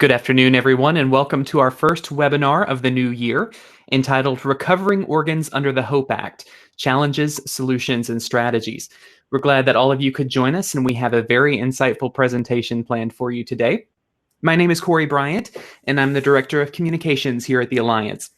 Good afternoon, everyone, and welcome to our first webinar of the new year entitled Recovering Organs Under the HOPE Act, Challenges, Solutions, and Strategies. We're glad that all of you could join us, and we have a very insightful presentation planned for you today. My name is Corey Bryant, and I'm the Director of Communications here at the Alliance.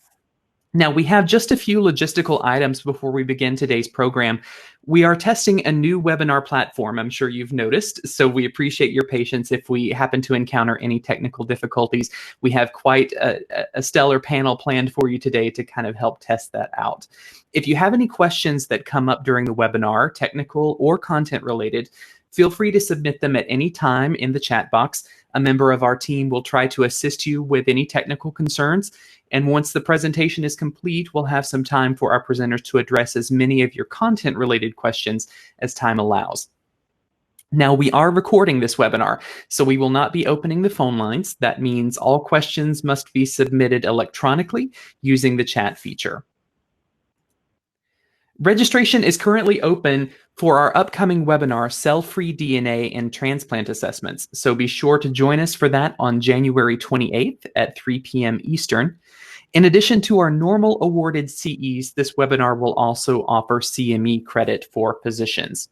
Now, we have just a few logistical items before we begin today's program. We are testing a new webinar platform, I'm sure you've noticed, so we appreciate your patience if we happen to encounter any technical difficulties. We have quite a stellar panel planned for you today to kind of help test that out. If you have any questions that come up during the webinar, technical or content related, feel free to submit them at any time in the chat box. A member of our team will try to assist you with any technical concerns. And once the presentation is complete, we'll have some time for our presenters to address as many of your content-related questions as time allows. Now, we are recording this webinar, so we will not be opening the phone lines. That means all questions must be submitted electronically using the chat feature. Registration is currently open for our upcoming webinar, Cell-Free DNA and Transplant Assessments. So be sure to join us for that on January 28th at 3 p.m. Eastern. In addition to our normal awarded CEs, this webinar will also offer CME credit for positions.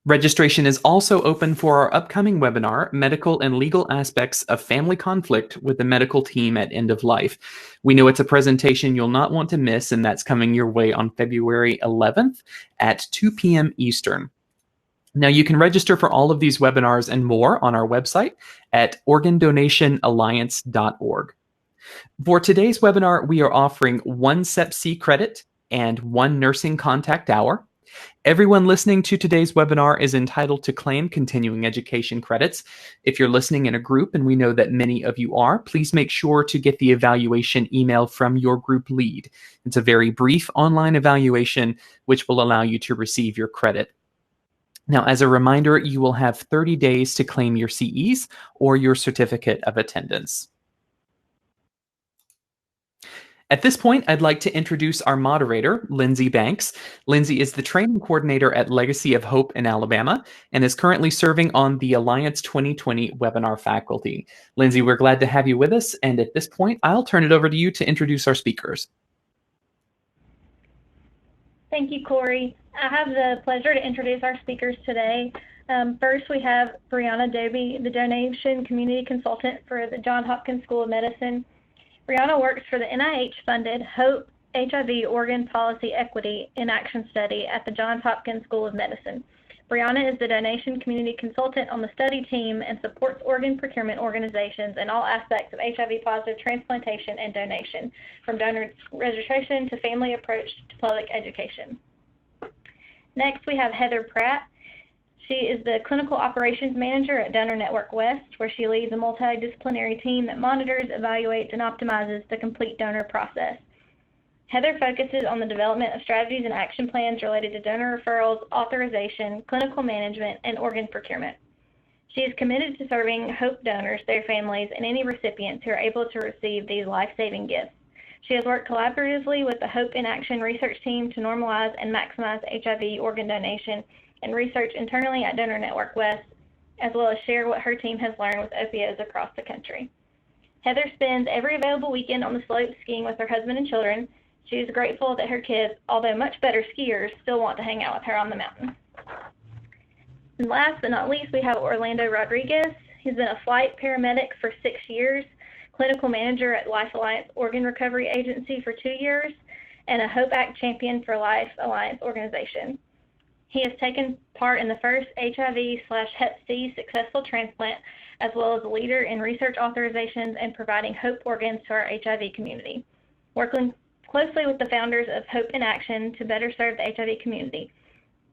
Registration is also open for our upcoming webinar, Medical and Legal Aspects of Family Conflict with the Medical Team at End of Life. We know it's a presentation you'll not want to miss, and that's coming your way on February 11th at 2 p.m. Eastern. Now, you can register for all of these webinars and more on our website at organdonationalliance.org. For today's webinar, we are offering 1 CEP-C credit and 1 nursing contact hour. Everyone listening to today's webinar is entitled to claim continuing education credits. If you're listening in a group, and we know that many of you are, please make sure to get the evaluation email from your group lead. It's a very brief online evaluation which will allow you to receive your credit. Now, as a reminder, you will have 30 days to claim your CEs or your certificate of attendance. At this point, I'd like to introduce our moderator, Lindsay Banks. Lindsay is the training coordinator at Legacy of Hope in Alabama and is currently serving on the Alliance 2020 webinar faculty. Lindsay, we're glad to have you with us, and at this point, I'll turn it over to you to introduce our speakers. Thank you, Corey. I have the pleasure to introduce our speakers today. First, we have Brianna Doby, the donation community consultant for the Johns Hopkins School of Medicine. Brianna works for the NIH-funded HOPE HIV Organ Policy Equity in Action Study at the Johns Hopkins School of Medicine. Brianna is the donation community consultant on the study team and supports organ procurement organizations in all aspects of HIV-positive transplantation and donation, from donor registration to family approach to public education. Next, we have Heather Pratt. She is the Clinical Operations Manager at Donor Network West, where she leads a multidisciplinary team that monitors, evaluates, and optimizes the complete donor process. Heather focuses on the development of strategies and action plans related to donor referrals, authorization, clinical management, and organ procurement. She is committed to serving HOPE donors, their families, and any recipients who are able to receive these life-saving gifts. She has worked collaboratively with the HOPE in Action research team to normalize and maximize HIV organ donation and research internally at Donor Network West, as well as share what her team has learned with OPOs across the country. Heather spends every available weekend on the slopes skiing with her husband and children. She is grateful that her kids, although much better skiers, still want to hang out with her on the mountain. And last but not least, we have Orlando Rodriguez. He's been a flight paramedic for 6 years, clinical manager at Life Alliance Organ Recovery Agency for 2 years, and a HOPE Act champion for Life Alliance organization. He has taken part in the first HIV/Hep-C successful transplant, as well as a leader in research authorizations and providing HOPE organs to our HIV community. Working closely with the founders of HOPE in Action to better serve the HIV community.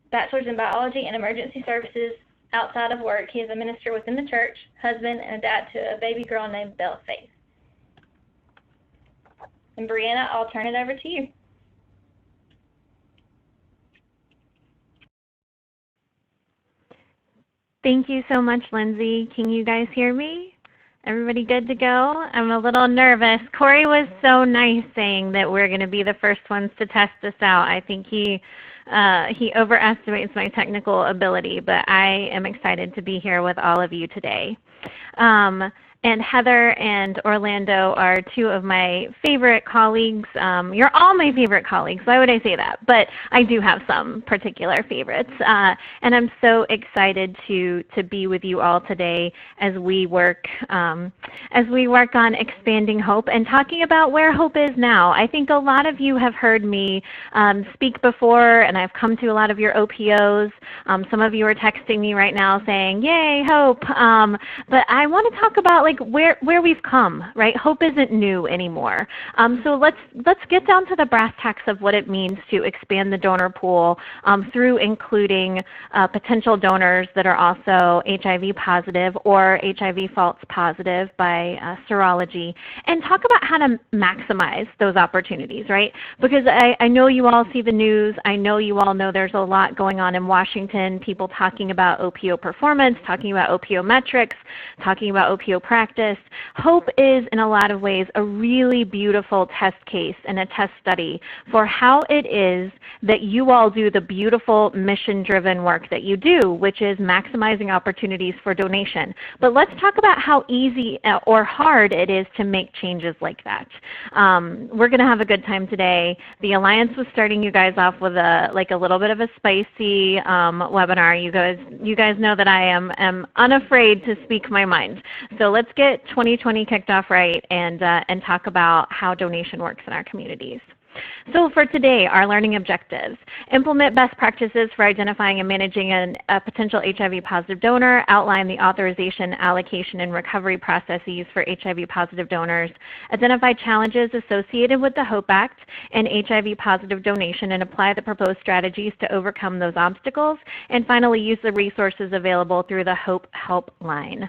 Bachelor's in Biology and Emergency Services. Outside of work, he is a minister within the church, husband, and a dad to a baby girl named Belle Faith. And Brianna, I'll turn it over to you. Thank you so much, Lindsay. Can you guys hear me? Everybody good to go? I'm a little nervous. Corey was so nice saying that we're going to be the first ones to test this out. I think he he overestimates my technical ability, but I am excited to be here with all of you today. And Heather and Orlando are two of my favorite colleagues. You're all my favorite colleagues. Why would I say that? But I do have some particular favorites. And I'm so excited to be with you all today as we work on expanding hope and talking about where hope is now. I think a lot of you have heard me speak before, and I've come to a lot of your OPOs. Some of you are texting me right now saying, "Yay, hope!" But I want to talk about where we've come, right? Hope isn't new anymore. So let's get down to the brass tacks of what it means to expand the donor pool through including potential donors that are also HIV positive or HIV false positive by serology, and talk about how to maximize those opportunities, right? Because I know you all see the news. I know you all know there's a lot going on in Washington, people talking about OPO performance, talking about OPO metrics, talking about OPO practice. Hope is, in a lot of ways, a really beautiful test case and a test study for how it is that you all do the beautiful mission-driven work that you do, which is maximizing opportunities for donation. But let's talk about how easy or hard it is to make changes like that. We're going to have a good time today. The Alliance was starting you guys off with a little bit of a spicy webinar. You guys know that I am unafraid to speak my mind. So let's get 2020 kicked off right and talk about how donation works in our communities. So for today, our learning objectives: implement best practices for identifying and managing a potential HIV positive donor, outline the authorization, allocation, and recovery processes for HIV positive donors, identify challenges associated with the HOPE Act and HIV positive donation, and apply the proposed strategies to overcome those obstacles, and finally use the resources available through the HOPE Helpline.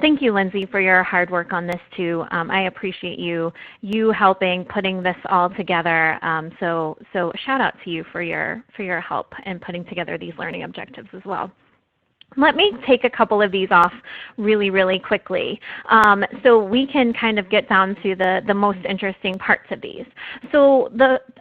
Thank you, Lindsay, for your hard work on this too. I appreciate you helping putting this all together. So shout out to you for your help in putting together these learning objectives as well. Let me take a couple of these off really, really quickly so we can kind of get down to the most interesting parts of these. So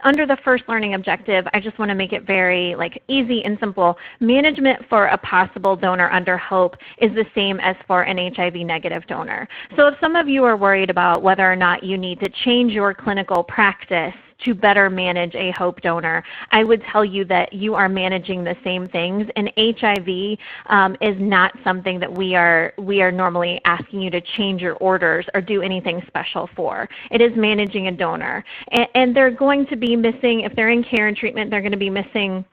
under the first learning objective, I just want to make it very easy and simple. Management for a possible donor under HOPE is the same as for an HIV negative donor. So if some of you are worried about whether or not you need to change your clinical practice to better manage a HOPE donor, I would tell you that you are managing the same things, and HIV is not something that we are normally asking you to change your orders or do anything special for. It is managing a donor, and they're going to be missing, if they're in care and treatment, they're going to be missing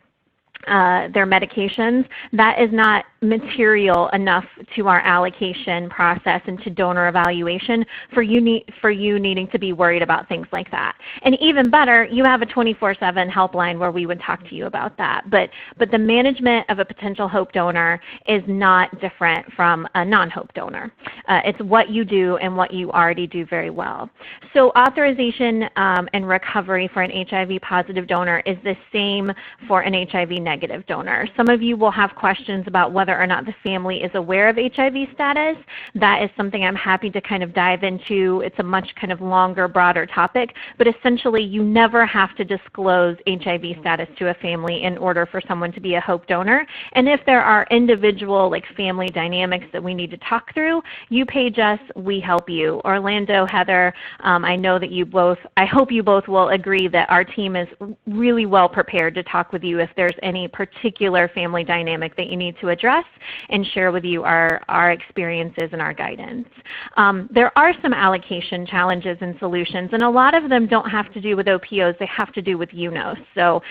their medications. That is not material enough to our allocation process and to donor evaluation for you needing to be worried about things like that. And even better, you have a 24/7 helpline where we would talk to you about that. But the management of a potential HOPE donor is not different from a non-HOPE donor. It's what you do and what you already do very well. So authorization and recovery for an HIV positive donor is the same for an HIV negative donor. Some of you will have questions about whether or not the family is aware of HIV status. That is something I'm happy to kind of dive into. It's a much kind of longer, broader topic, but essentially you never have to disclose HIV status to a family in order for someone to be a HOPE donor. And if there are individual family dynamics that we need to talk through, you page us, we help you. Orlando, Heather, I know that you both, I hope you both will agree that our team is really well prepared to talk with you if there's any particular family dynamic that you need to address, and share with you our experiences and our guidance. There are some allocation challenges and solutions, and a lot of them don't have to do with OPOs, they have to do with UNOS. So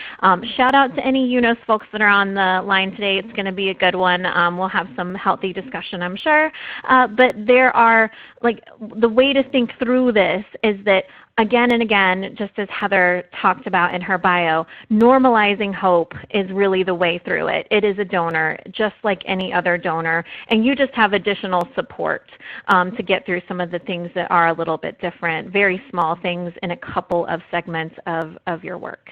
shout out to any UNOS folks that are on the line today. It's going to be a good one. We'll have some healthy discussion, I'm sure. But there are, the way to think through this is that again and again, just as Heather talked about in her bio, normalizing HOPE is really the way through it. It is a donor, just like any other donor, and you just have additional support to get through some of the things that are a little bit different, very small things in a couple of segments of your work.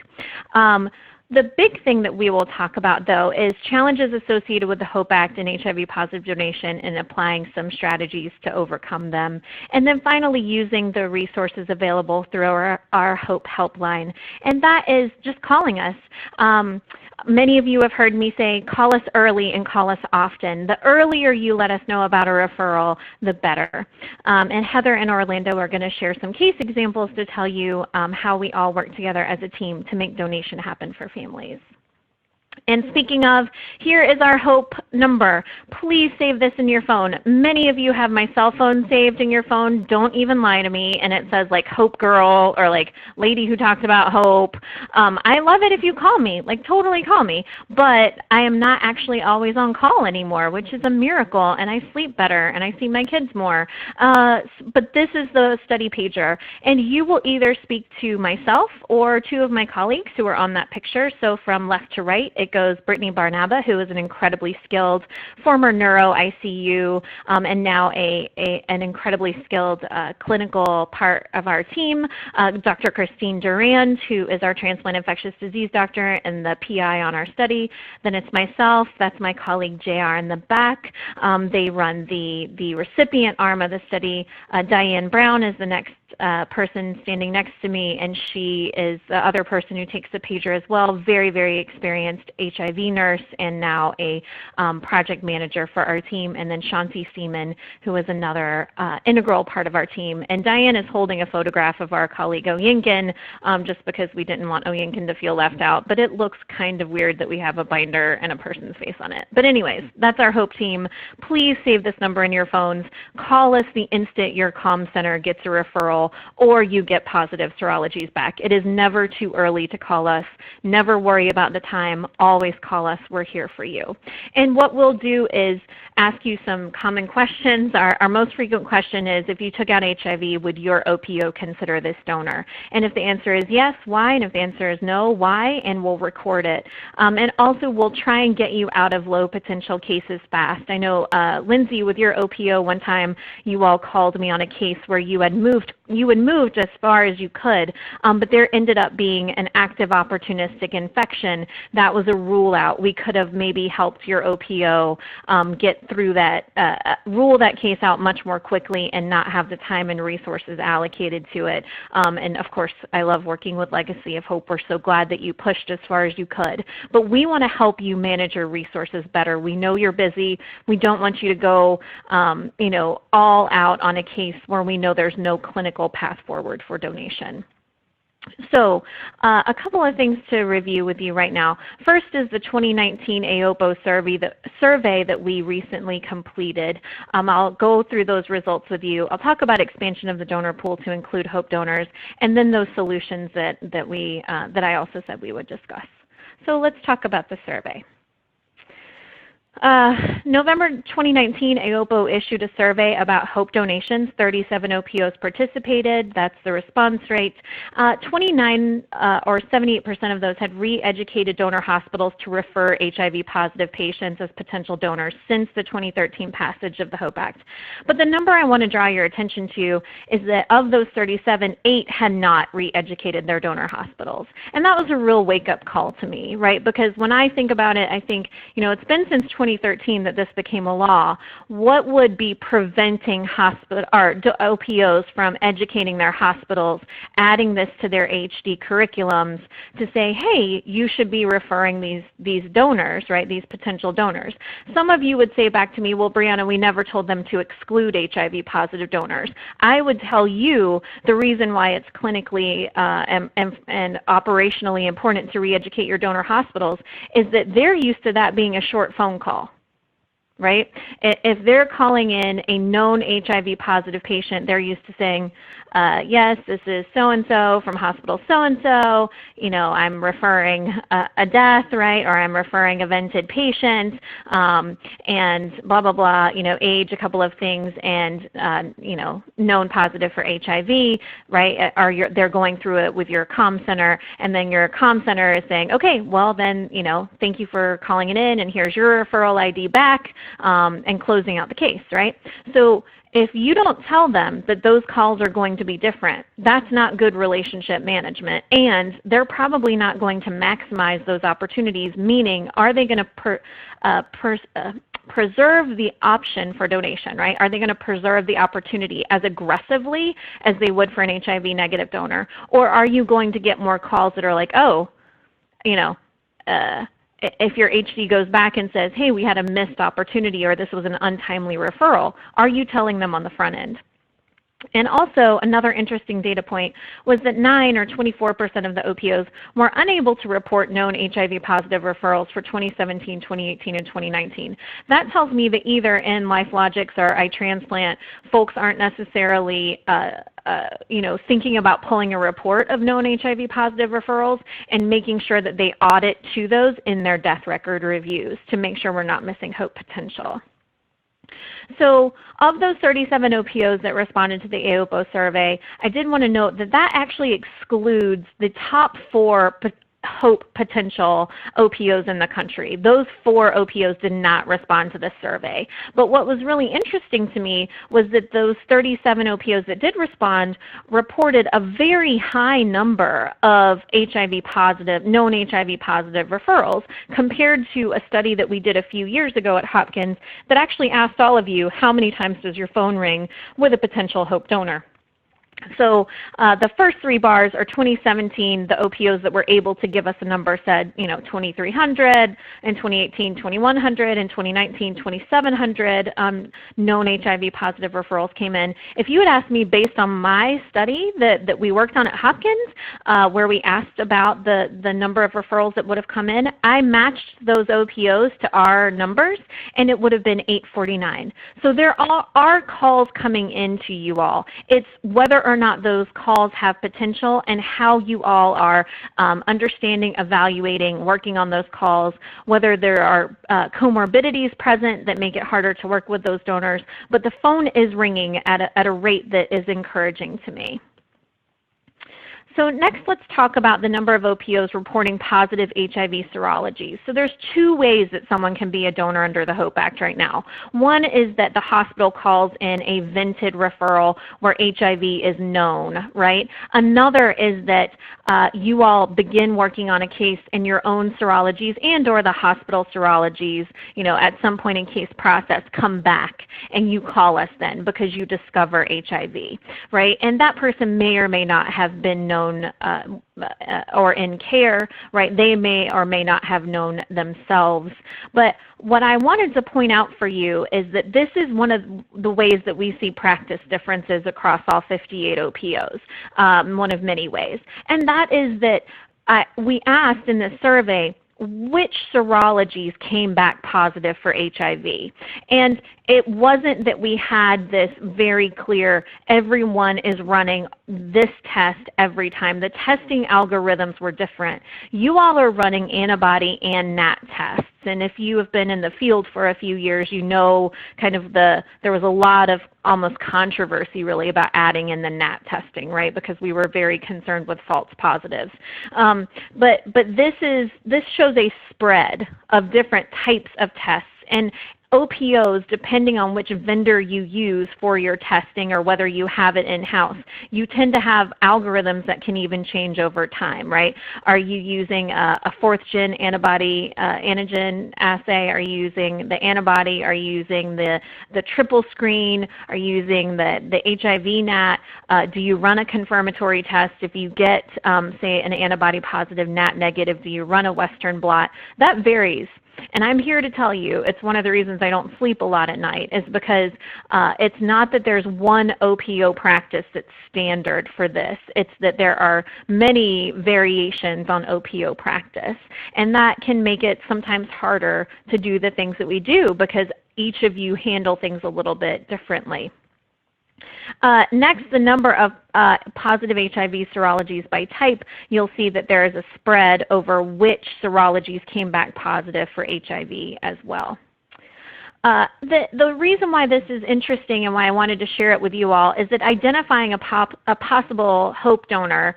The big thing that we will talk about, though, is challenges associated with the HOPE Act and HIV-positive donation and applying some strategies to overcome them. And then finally, using the resources available through our HOPE helpline. And that is just calling us. Many of you have heard me say, call us early and call us often. The earlier you let us know about a referral, the better. And Heather and Orlando are going to share some case examples to tell you how we all work together as a team to make donation happen for families. And speaking of, here is our HOPE number. Please save this in your phone. Many of you have my cell phone saved in your phone. Don't even lie to me. And it says like HOPE girl or like lady who talks about hope. I love it if you call me, like totally call me. But I am not actually always on call anymore, which is a miracle. And I sleep better and I see my kids more. But this is the study pager. And you will either speak to myself or two of my colleagues who are on that picture. So from left to right, it goes Brittany Barnaba, who is an incredibly skilled former neuro ICU and now an incredibly skilled clinical part of our team. Dr. Christine Durand, who is our transplant infectious disease doctor and the PI on our study. Then it's myself. That's my colleague JR in the back. They run the recipient arm of the study. Diane Brown is the next person standing next to me, and she is the other person who takes the pager as well. Very, very experienced HIV nurse and now a project manager for our team. And then Shanti Seaman, who is another integral part of our team. And Diane is holding a photograph of our colleague Oyinkan just because we didn't want Oyinkan to feel left out. But it looks kind of weird that we have a binder and a person's face on it. But anyways, that's our HOPE team. Please save this number in your phones. Call us the instant your comm center gets a referral or you get positive serologies back. It is never too early to call us. Never worry about the time. Always call us. We're here for you. And what we'll do is ask you some common questions. Our most frequent question is, if you took out HIV, would your OPO consider this donor? And if the answer is yes, why? And if the answer is no, why? And we'll record it. And also we'll try and get you out of low potential cases fast. I know Lindsay, with your OPO, one time you all called me on a case where you had moved as far as you could, but there ended up being an active opportunistic infection. That was a rule out. We could have maybe helped your OPO get through that, rule that case out much more quickly and not have the time and resources allocated to it. And of course, I love working with Legacy of Hope. We're so glad that you pushed as far as you could. But we want to help you manage your resources better. We know you're busy. We don't want you to go, all out on a case where we know there's no clinical path forward for donation. So a couple of things to review with you right now. First is the 2019 AOPO survey that we recently completed. I'll go through those results with you. I'll talk about expansion of the donor pool to include HOPE donors, and then those solutions that I also said we would discuss. So let's talk about the survey. November 2019, AOPO issued a survey about HOPE donations. 37 OPOs participated. That's the response rate. 29 or 78% of those had re-educated donor hospitals to refer HIV-positive patients as potential donors since the 2013 passage of the HOPE Act. But the number I want to draw your attention to is that of those 37, 8 had not re-educated their donor hospitals. And that was a real wake-up call to me, right? Because when I think about it, I think, it's been since 2013 that this became a law. What would be preventing OPOs from educating their hospitals, adding this to their HD curriculums to say, hey, you should be referring these donors, right, these potential donors? Some of you would say back to me, well, Brianna, we never told them to exclude HIV-positive donors. I would tell you the reason why it's clinically and operationally important to re-educate your donor hospitals is that they're used to that being a short phone call. Right? If they're calling in a known HIV-positive patient, they're used to saying, yes, this is so-and-so from hospital so-and-so, I'm referring a death, right, or I'm referring a vented patient, and blah, blah, blah, age, a couple of things, and, known positive for HIV, right, or they're going through it with your comm center, and then your comm center is saying, okay, well then, thank you for calling it in, and here's your referral ID back. and closing out the case, right? So if you don't tell them that those calls are going to be different, that's not good relationship management, and they're probably not going to maximize those opportunities, meaning are they going to preserve the option for donation, right? Are they going to preserve the opportunity as aggressively as they would for an HIV negative donor? Or are you going to get more calls that are like, oh, you know, if your HD goes back and says, hey, we had a missed opportunity or this was an untimely referral, are you telling them on the front end? And also, another interesting data point was that 9 or 24% of the OPOs were unable to report known HIV positive referrals for 2017, 2018, and 2019. That tells me that either in LifeLogics or iTransplant, folks aren't necessarily thinking about pulling a report of known HIV positive referrals and making sure that they audit to those in their death record reviews to make sure we're not missing hope potential. So of those 37 OPOs that responded to the AOPO survey, I did want to note that that actually excludes the top 4 hope potential OPOs in the country. Those 4 OPOs did not respond to this survey. But what was really interesting to me was that those 37 OPOs that did respond reported a very high number of HIV positive, known HIV positive referrals compared to a study that we did a few years ago at Hopkins that actually asked all of you, how many times does your phone ring with a potential hope donor? So the first 3 bars are 2017, the OPOs that were able to give us a number said, 2,300, in 2018, 2,100, in 2019, 2,700 known HIV positive referrals came in. If you had asked me based on my study that we worked on at Hopkins, where we asked about the number of referrals that would have come in, I matched those OPOs to our numbers, and it would have been 849. So there are calls coming in to you all. It's whether or not those calls have potential and how you all are understanding, evaluating, working on those calls, whether there are comorbidities present that make it harder to work with those donors. But the phone is ringing at a rate that is encouraging to me. So next, let's talk about the number of OPOs reporting positive HIV serologies. So there's 2 ways that someone can be a donor under the HOPE Act right now. One is that the hospital calls in a vented referral where HIV is known, right? Another is that you all begin working on a case in your own serologies and or the hospital serologies, at some point in case process, come back and you call us then because you discover HIV, right? And that person may or may not have been known or in care, right? They may or may not have known themselves. But what I wanted to point out for you is that this is one of the ways that we see practice differences across all 58 OPOs, one of many ways. And that is that we asked in this survey, which serologies came back positive for HIV? And it wasn't that we had this very clear, everyone is running this test every time. The testing algorithms were different. You all are running antibody and NAT tests. And if you have been in the field for a few years, you know kind of there was a lot of almost controversy really about adding in the NAT testing, right? Because we were very concerned with false positives. But this shows a spread of different types of tests. And OPOs, depending on which vendor you use for your testing or whether you have it in-house, you tend to have algorithms that can even change over time, right? Are you using a 4th-gen antibody antigen assay? Are you using the antibody? Are you using the triple screen? Are you using the HIV NAT? Do you run a confirmatory test? If you get, say, an antibody positive NAT negative, do you run a Western blot? That varies. And I'm here to tell you, it's one of the reasons I don't sleep a lot at night, is because it's not that there's one OPO practice that's standard for this. It's that there are many variations on OPO practice. And that can make it sometimes harder to do the things that we do because each of you handle things a little bit differently. Next, the number of positive HIV serologies by type, you'll see that there is a spread over which serologies came back positive for HIV as well. The reason why this is interesting and why I wanted to share it with you all is that identifying a possible hope donor,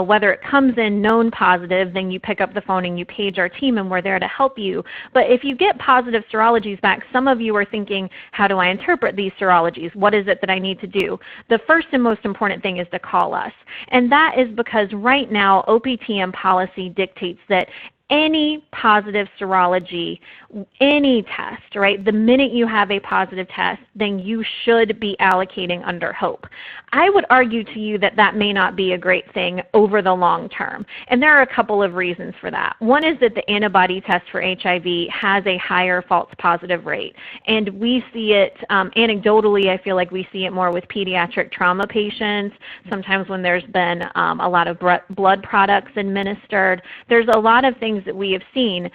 whether it comes in known positive, then you pick up the phone and you page our team and we're there to help you. But if you get positive serologies back, some of you are thinking, how do I interpret these serologies? What is it that I need to do? The first and most important thing is to call us. And that is because right now OPTM policy dictates that any positive serology, any test, right? The minute you have a positive test, then you should be allocating under HOPE. I would argue to you that that may not be a great thing over the long term. And there are a couple of reasons for that. One is that the antibody test for HIV has a higher false positive rate. And we see it anecdotally, I feel like we see it more with pediatric trauma patients, sometimes when there's been a lot of blood products administered. There's a lot of things that we have seen.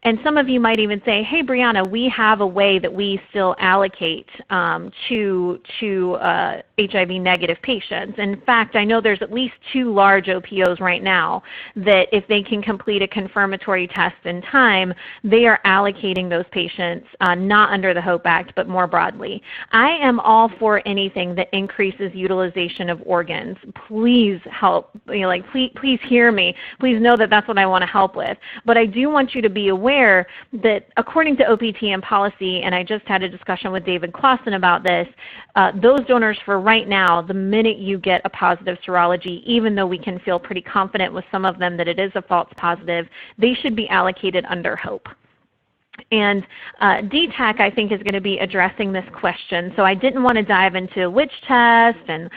And some of you might even say, hey, Brianna, we have a way that we still allocate to HIV negative patients. In fact, I know there's at least 2 large OPOs right now that if they can complete a confirmatory test in time, they are allocating those patients not under the HOPE Act, but more broadly. I am all for anything that increases utilization of organs. Please help, please hear me. Please know that that's what I want to help with. But I do want you to be aware that according to OPTM policy, and I just had a discussion with David Clausen about this, those donors for right now, the minute you get a positive serology, even though we can feel pretty confident with some of them that it is a false positive, they should be allocated under HOPE. And DTAC, I think, is going to be addressing this question. So I didn't want to dive into which test and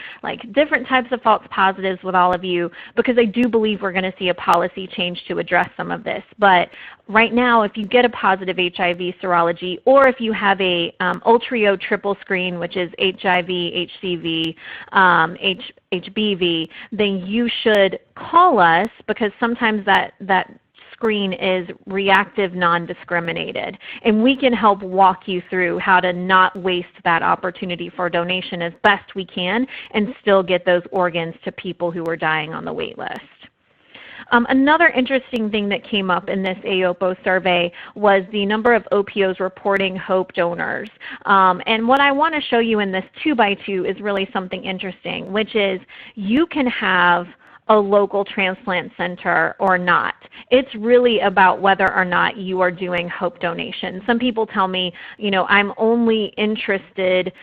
different types of false positives with all of you, because I do believe we're going to see a policy change to address some of this. But right now, if you get a positive HIV serology, or if you have a Ultrio triple screen, which is HIV, HCV, HBV, then you should call us, because sometimes that screen is reactive non-discriminated, and we can help walk you through how to not waste that opportunity for donation as best we can and still get those organs to people who are dying on the wait list. Another interesting thing that came up in this AOPO survey was the number of OPOs reporting HOPE donors. And what I want to show you in this 2x2 is really something interesting, which is you can have a local transplant center or not. It's really about whether or not you are doing HOPE donation. Some people tell me, I'm only interested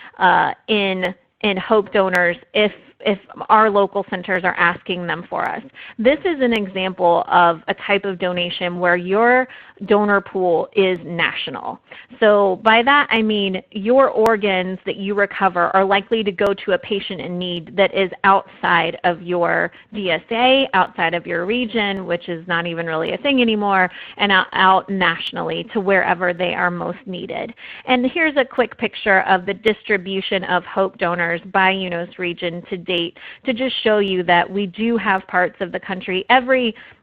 in HOPE donors if our local centers are asking them for us. This is an example of a type of donation where your donor pool is national. So by that I mean your organs that you recover are likely to go to a patient in need that is outside of your DSA, outside of your region, which is not even really a thing anymore, and out nationally to wherever they are most needed. And here's a quick picture of the distribution of HOPE donors by UNOS region to date to just show you that we do have parts of the country.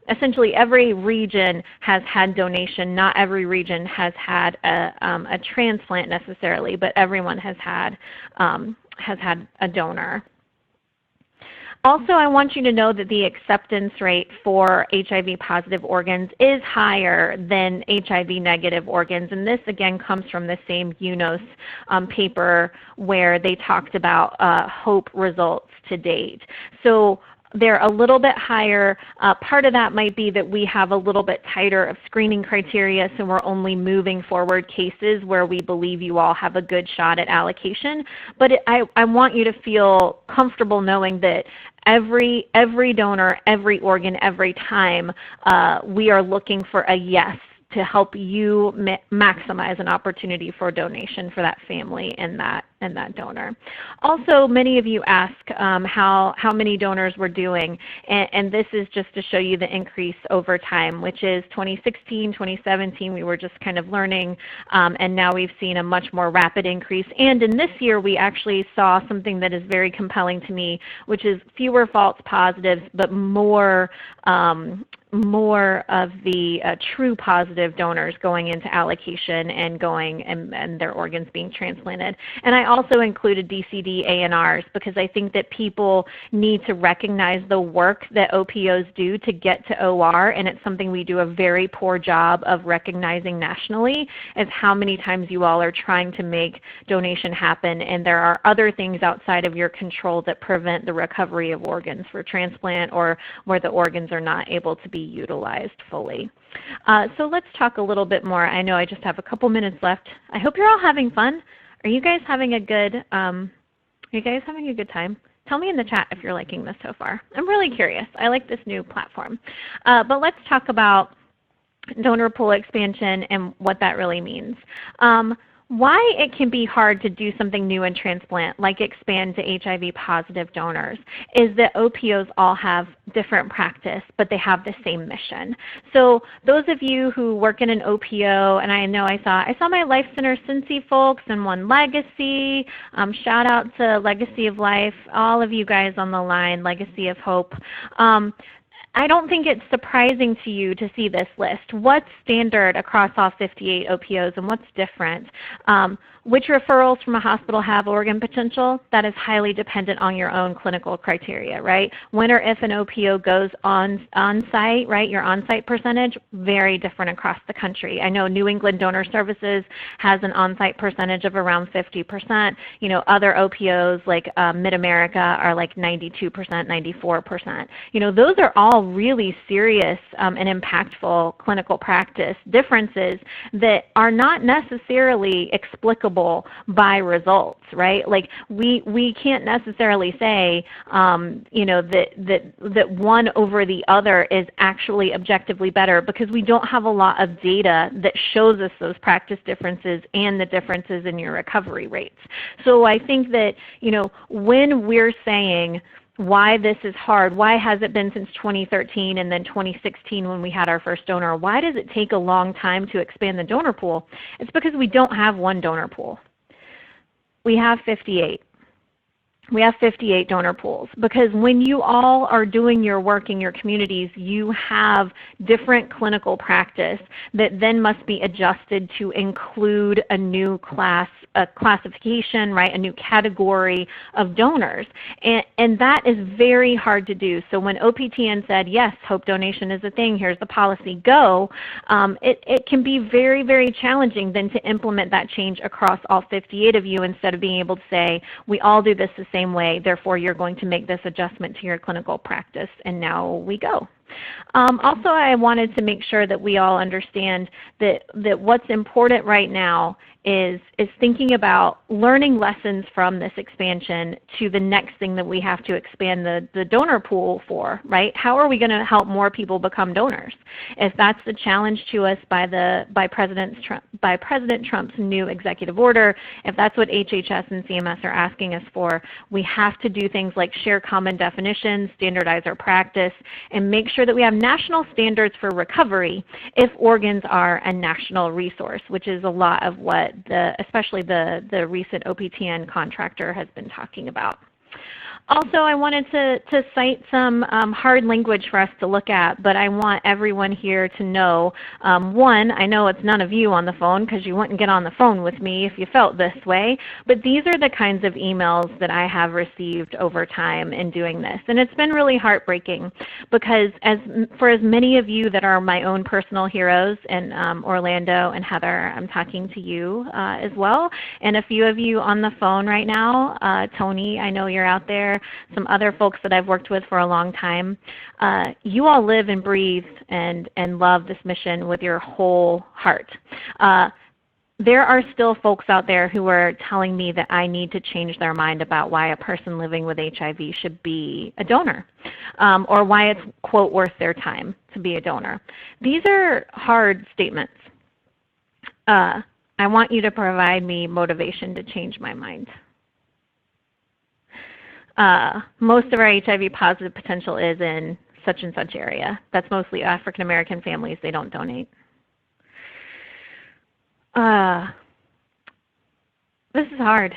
Essentially every region has had donation. Not every region has had a transplant necessarily, but everyone has had a donor. Also, I want you to know that the acceptance rate for HIV positive organs is higher than HIV negative organs, and this again comes from the same UNOS paper where they talked about HOPE results to date. So they're a little bit higher. Part of that might be that we have a little bit tighter of screening criteria, so we're only moving forward cases where we believe you all have a good shot at allocation. But I want you to feel comfortable knowing that every donor, every organ, every time, we are looking for a yes to help you maximize an opportunity for donation for that family and that donor. Also, many of you ask how many donors we're doing, and this is just to show you the increase over time, which is 2016, 2017, we were just kind of learning, and now we've seen a much more rapid increase. And in this year, we actually saw something that is very compelling to me, which is fewer false positives, but more of the true positive donors going into allocation and their organs being transplanted. And I also included DCD ANRs because I think that people need to recognize the work that OPOs do to get to OR, and it's something we do a very poor job of recognizing nationally, is how many times you all are trying to make donation happen, and there are other things outside of your control that prevent the recovery of organs for transplant or where the organs are not able to be utilized fully. So let's talk a little bit more. I know I just have a couple minutes left. I hope you're all having fun. Are you guys having a good time? Tell me in the chat if you're liking this so far. I'm really curious. I like this new platform. But let's talk about donor pool expansion and what that really means. Why it can be hard to do something new in transplant, like expand to HIV positive donors, is that OPOs all have different practice, but they have the same mission. So those of you who work in an OPO, and I know I saw my Life Center Cincy folks and One Legacy, shout out to Legacy of Life, all of you guys on the line, Legacy of Hope. I don't think it's surprising to you to see this list. What's standard across all 58 OPOs and what's different? Which referrals from a hospital have organ potential? That is highly dependent on your own clinical criteria, right? When or if an OPO goes on-site, right, your on-site percentage, very different across the country. I know New England Donor Services has an on-site percentage of around 50%. You know, other OPOs like Mid-America are like 92%, 94%. You know, those are all really serious and impactful clinical practice differences that are not necessarily explicable by results, right? Like we can't necessarily say, you know, that one over the other is actually objectively better because we don't have a lot of data that shows us those practice differences and the differences in your recovery rates. So I think that, you know, when we're saying why this is hard, why has it been since 2013 and then 2016 when we had our first donor, why does it take a long time to expand the donor pool? It's because we don't have one donor pool. We have 58. We have 58 donor pools because when you all are doing your work in your communities, you have different clinical practice that then must be adjusted to include a new classification, right, a new category of donors. And that is very hard to do. So when OPTN said, yes, hope donation is a thing, here's the policy, go, it can be very, very challenging then to implement that change across all 58 of you instead of being able to say, we all do this the same way, therefore you're going to make this adjustment to your clinical practice, and now we go. Also, I wanted to make sure that we all understand that what's important right now is thinking about learning lessons from this expansion to the next thing that we have to expand the donor pool for, right? How are we going to help more people become donors? If that's the challenge to us by President Trump's new executive order, if that's what HHS and CMS are asking us for, we have to do things like share common definitions, standardize our practice, and make sure that we have national standards for recovery if organs are a national resource, which is a lot of what especially the recent OPTN contractor has been talking about. Also, I wanted to cite some hard language for us to look at, but I want everyone here to know, one, I know it's none of you on the phone because you wouldn't get on the phone with me if you felt this way, but these are the kinds of emails that I have received over time in doing this. And it's been really heartbreaking because for as many of you that are my own personal heroes, and Orlando and Heather, I'm talking to you as well, and a few of you on the phone right now, Tony, I know you're out there, some other folks that I've worked with for a long time, you all live and breathe and love this mission with your whole heart. There are still folks out there who are telling me that I need to change their mind about why a person living with HIV should be a donor, or why it's, quote, worth their time to be a donor. These are hard statements. I want you to provide me motivation to change my mind. Most of our HIV positive potential is in such and such area. That's mostly African American families. They don't donate. This is hard.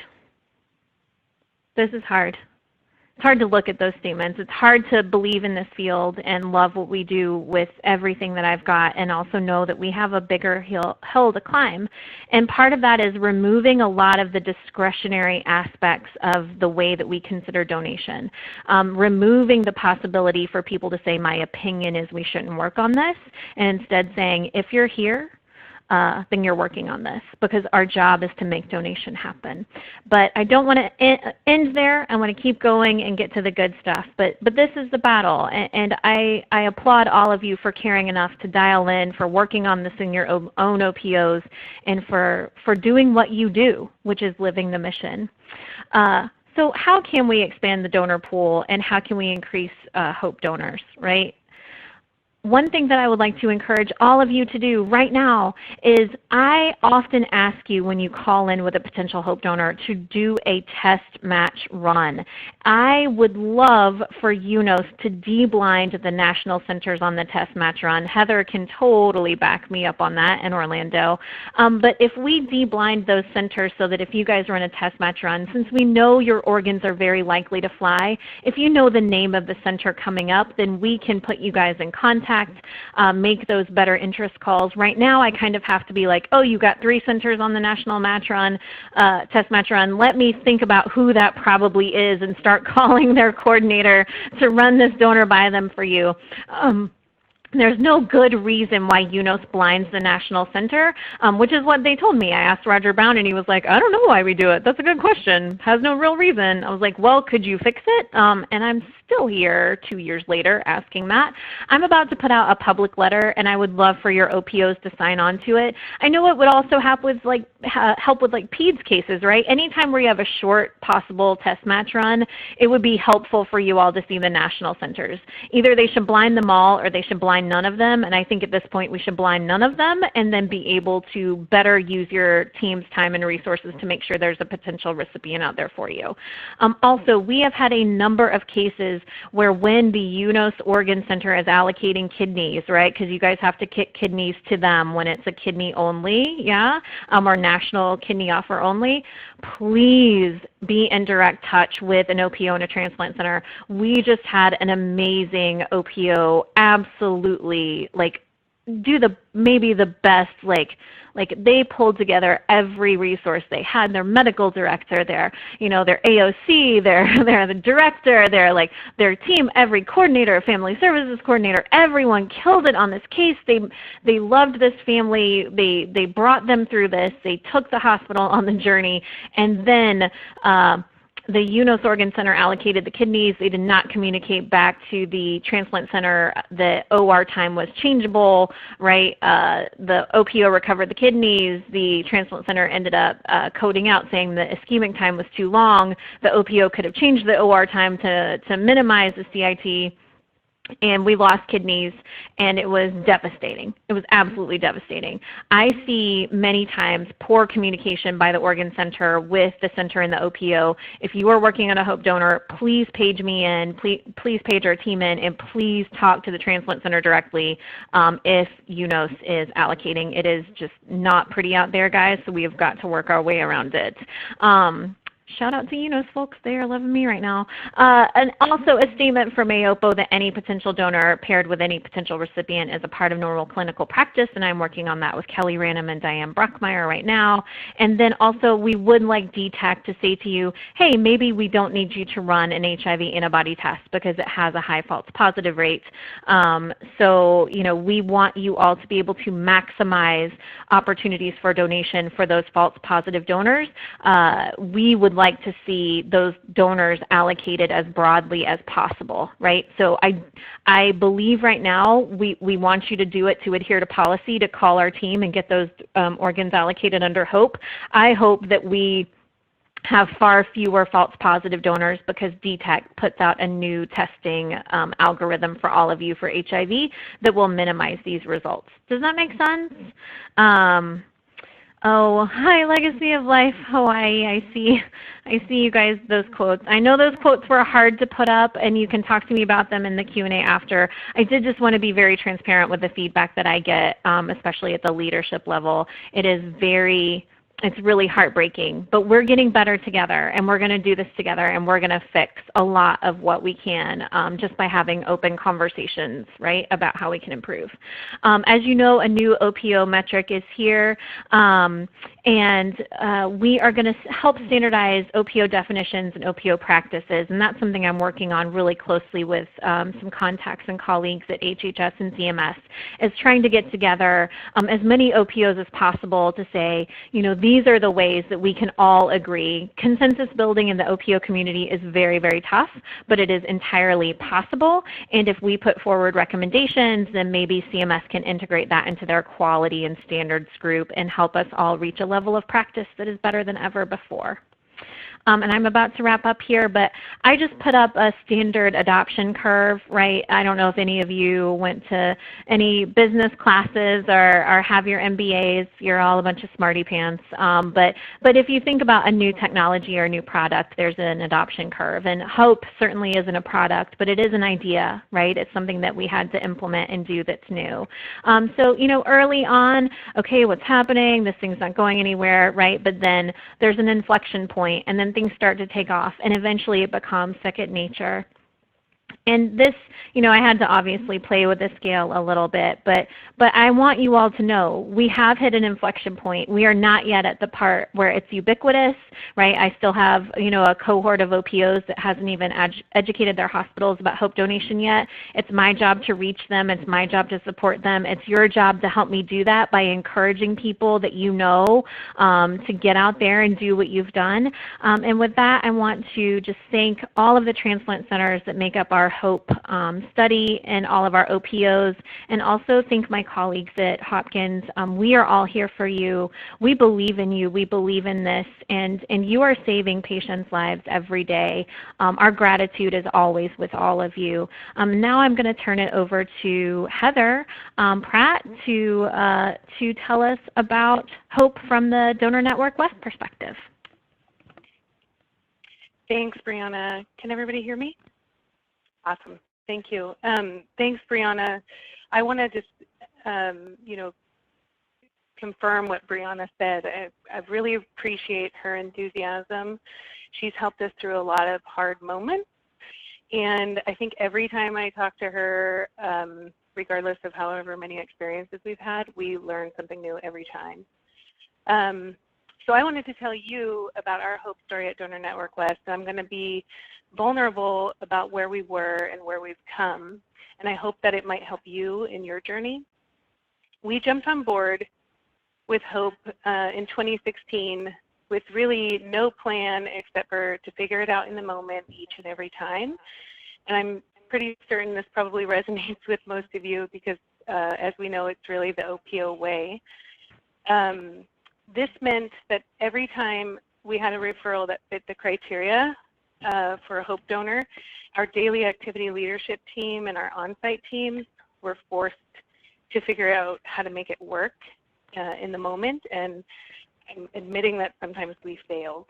This is hard. it's hard to look at those statements. It's hard to believe in this field and love what we do with everything that I've got, and also know that we have a bigger hill to climb. And part of that is removing a lot of the discretionary aspects of the way that we consider donation. Removing the possibility for people to say, my opinion is we shouldn't work on this, and instead saying, if you're here, then you're working on this, because our job is to make donation happen. But I don't want to end there. I want to keep going and get to the good stuff. But this is the battle, and I applaud all of you for caring enough to dial in, for working on this in your own OPOs, and for doing what you do, which is living the mission. So how can we expand the donor pool, and how can we increase HOPE donors, right? One thing that I would like to encourage all of you to do right now is, I often ask you when you call in with a potential HOPE donor to do a test match run. I would love for UNOS to deblind the national centers on the test match run. Heather can totally back me up on that in Orlando. But if we deblind those centers so that if you guys run a test match run, since we know your organs are very likely to fly, if you know the name of the center coming up, then we can put you guys in contact. Make those better interest calls. Right now I kind of have to be like, oh, you got 3 centers on the national match run, test match run. Let me think about who that probably is and start calling their coordinator to run this donor by them for you. There's no good reason why UNOS blinds the National Center, which is what they told me. I asked Roger Brown, and he was like, I don't know why we do it. That's a good question. Has no real reason. I was like, well, could you fix it? And I'm still here 2 years later asking that. I'm about to put out a public letter, and I would love for your OPOs to sign on to it. I know it would also help with PEDS cases, right? Anytime where you have a short possible test match run, it would be helpful for you all to see the national centers. Either they should blind them all, or they should blind none of them, and I think at this point we should blind none of them, and then be able to better use your team's time and resources to make sure there's a potential recipient out there for you. Also, we have had a number of cases where when the UNOS Organ Center is allocating kidneys, right, because you guys have to kick kidneys to them when it's a kidney only, yeah, or national kidney offer only, please be in direct touch with an OPO and a transplant center. We just had an amazing OPO, absolutely, do maybe the best, they pulled together every resource they had. Their medical director, their AOC, their the director, their team, every coordinator, family services coordinator, everyone killed it on this case. They loved this family. They brought them through this. They took the hospital on the journey, and then the UNOS Organ Center allocated the kidneys. They did not communicate back to the transplant center. The OR time was changeable, right? The OPO recovered the kidneys. The transplant center ended up coding out saying the ischemic time was too long. The OPO could have changed the OR time to minimize the CIT. And we lost kidneys, and it was devastating. It was absolutely devastating. I see many times poor communication by the organ center with the center and the OPO. If you are working on a HOPE donor, please page me in, please page our team in, and please talk to the transplant center directly if UNOS is allocating. It is just not pretty out there, guys, so we have got to work our way around it. Shout out to UNOS folks, they are loving me right now. And also a statement from AOPO that any potential donor paired with any potential recipient is a part of normal clinical practice, and I'm working on that with Kelly Ranum and Diane Brockmeyer right now. And then also we would like DTAC to say to you, hey, maybe we don't need you to run an HIV antibody test because it has a high false positive rate. So we want you all to be able to maximize opportunities for donation for those false positive donors. We would like to see those donors allocated as broadly as possible, right? So I believe right now we want you to do it to adhere to policy, to call our team and get those organs allocated under HOPE. I hope that we have far fewer false positive donors because DTAC puts out a new testing algorithm for all of you for HIV that will minimize these results. Does that make sense? Oh, hi, Legacy of Life, Hawaii. I see you guys, those quotes. I know those quotes were hard to put up, and you can talk to me about them in the Q&A after. I did just want to be very transparent with the feedback that I get, especially at the leadership level. It is very It's really heartbreaking, but we're getting better together, and we're going to do this together, and we're going to fix a lot of what we can just by having open conversations, right, about how we can improve. As you know, a new OPO metric is here, and we are going to help standardize OPO definitions and OPO practices, and that's something I'm working on really closely with some contacts and colleagues at HHS and CMS, is trying to get together as many OPOs as possible to say, you know, these are the ways that we can all agree. Consensus building in the OPO community is very, very tough, but it is entirely possible. And if we put forward recommendations, then maybe CMS can integrate that into their quality and standards group and help us all reach a level of practice that is better than ever before. And I'm about to wrap up here, but I just put up a standard adoption curve, right? I don't know if any of you went to any business classes or have your MBAs. You're all a bunch of smarty pants. But if you think about a new technology or a new product, there's an adoption curve. And HOPE certainly isn't a product, but it is an idea, right? It's something that we had to implement and do that's new. So, you know, early on, okay, what's happening? This thing's not going anywhere, right? But then there's an inflection point, and then things start to take off, and eventually it becomes second nature. And this, you know, I had to obviously play with the scale a little bit, but I want you all to know we have hit an inflection point. We are not yet at the part where it's ubiquitous, right? I still have, you know, a cohort of OPOs that hasn't even educated their hospitals about HOPE donation yet. It's my job to reach them. It's my job to support them. It's your job to help me do that by encouraging people that you know to get out there and do what you've done. And with that, I want to just thank all of the transplant centers that make up our HOPE study and all of our OPOs, and also thank my colleagues at Hopkins. We are all here for you. We believe in you. We believe in this, and you are saving patients' lives every day. Our gratitude is always with all of you. Now I'm going to turn it over to Heather Pratt to tell us about HOPE from the Donor Network West perspective. Thanks, Brianna. Can everybody hear me? Awesome. Thank you. Thanks, Brianna. I want to just, you know, confirm what Brianna said. I really appreciate her enthusiasm. She's helped us through a lot of hard moments. And I think every time I talk to her, regardless of however many experiences we've had, we learn something new every time. So I wanted to tell you about our HOPE story at Donor Network West. I'm going to be vulnerable about where we were and where we've come, and I hope that it might help you in your journey. We jumped on board with HOPE in 2016 with really no plan except for to figure it out in the moment each and every time. And I'm pretty certain this probably resonates with most of you because as we know, it's really the OPO way. This meant that every time we had a referral that fit the criteria for a HOPE donor, our daily activity leadership team and our on-site teams were forced to figure out how to make it work in the moment, and I'm admitting that sometimes we failed.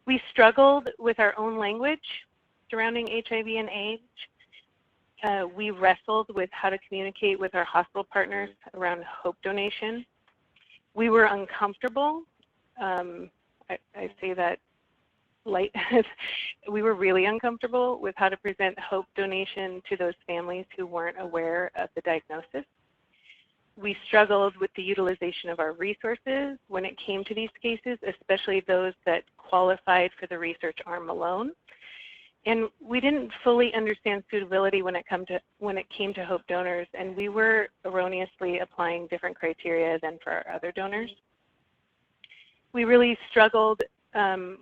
We struggled with our own language surrounding HIV and AIDS. We wrestled with how to communicate with our hospital partners around HOPE donation. We were uncomfortable. I say that light. We were really uncomfortable with how to present HOPE donation to those families who weren't aware of the diagnosis. We struggled with the utilization of our resources when it came to these cases, especially those that qualified for the research arm alone. And we didn't fully understand suitability when it came to HOPE donors, and we were erroneously applying different criteria than for our other donors. We really struggled